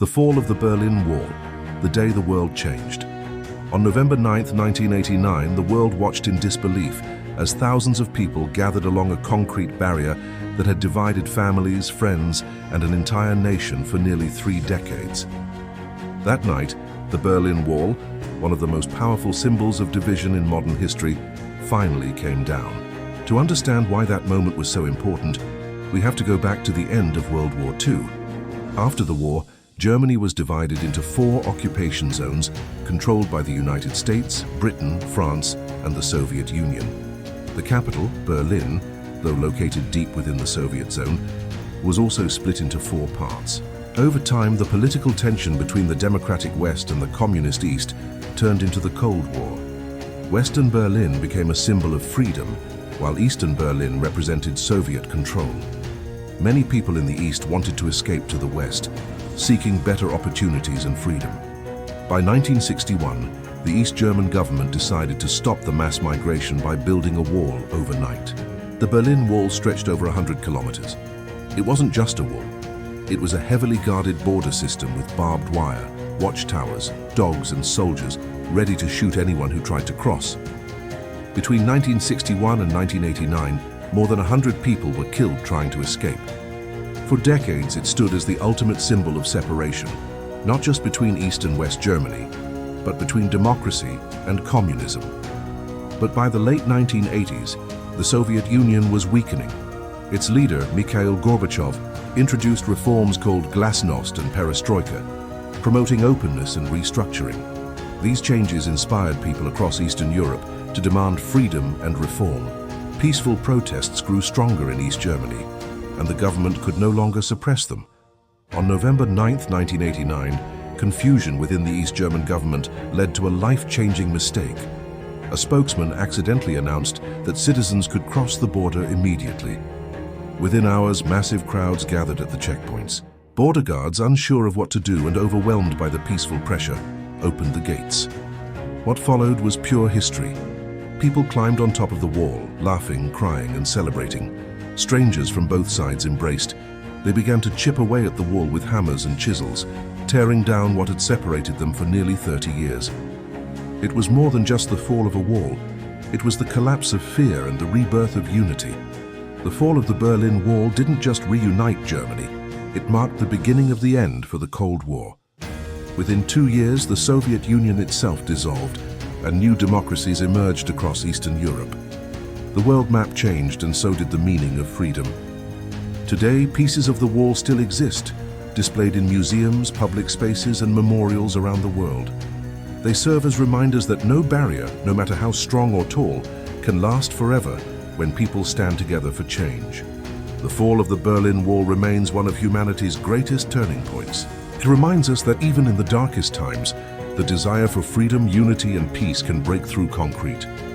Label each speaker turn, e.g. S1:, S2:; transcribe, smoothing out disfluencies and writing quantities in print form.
S1: The fall of the Berlin Wall, the day the world changed. On November 9, 1989, the world watched in disbelief as thousands of people gathered along a concrete barrier that had divided families, friends, and an entire nation for nearly 3 decades. That night, the Berlin Wall, one of the most powerful symbols of division in modern history, finally came down. To understand why that moment was so important, we have to go back to the end of World War II. After the war, Germany was divided into 4 occupation zones controlled by the United States, Britain, France, and the Soviet Union. The capital, Berlin, though located deep within the Soviet zone, was also split into 4 parts. Over time, the political tension between the democratic West and the communist East turned into the Cold War. Western Berlin became a symbol of freedom, while Eastern Berlin represented Soviet control. Many people in the East wanted to escape to the West, seeking better opportunities and freedom. By 1961, the East German government decided to stop the mass migration by building a wall overnight. The Berlin Wall stretched over 100 kilometers. It wasn't just a wall. It was a heavily guarded border system with barbed wire, watchtowers, dogs, and soldiers ready to shoot anyone who tried to cross. Between 1961 and 1989, more than 100 people were killed trying to escape. For decades, it stood as the ultimate symbol of separation, not just between East and West Germany, but between democracy and communism. But by the late 1980s, the Soviet Union was weakening. Its leader, Mikhail Gorbachev, introduced reforms called Glasnost and Perestroika, promoting openness and restructuring. These changes inspired people across Eastern Europe to demand freedom and reform. Peaceful protests grew stronger in East Germany, and the government could no longer suppress them. On November 9, 1989, confusion within the East German government led to a life-changing mistake. A spokesman accidentally announced that citizens could cross the border immediately. Within hours, massive crowds gathered at the checkpoints. Border guards, unsure of what to do and overwhelmed by the peaceful pressure, opened the gates. What followed was pure history. People climbed on top of the wall, laughing, crying, and celebrating. Strangers from both sides embraced. They began to chip away at the wall with hammers and chisels, tearing down what had separated them for nearly 30 years. It was more than just the fall of a wall. It was the collapse of fear and the rebirth of unity. The fall of the Berlin Wall didn't just reunite Germany. It marked the beginning of the end for the Cold War. Within 2 years, the Soviet Union itself dissolved, and new democracies emerged across Eastern Europe. The world map changed, and so did the meaning of freedom. Today, pieces of the wall still exist, displayed in museums, public spaces, and memorials around the world. They serve as reminders that no barrier, no matter how strong or tall, can last forever when people stand together for change. The fall of the Berlin Wall remains one of humanity's greatest turning points. It reminds us that even in the darkest times, the desire for freedom, unity, and peace can break through concrete.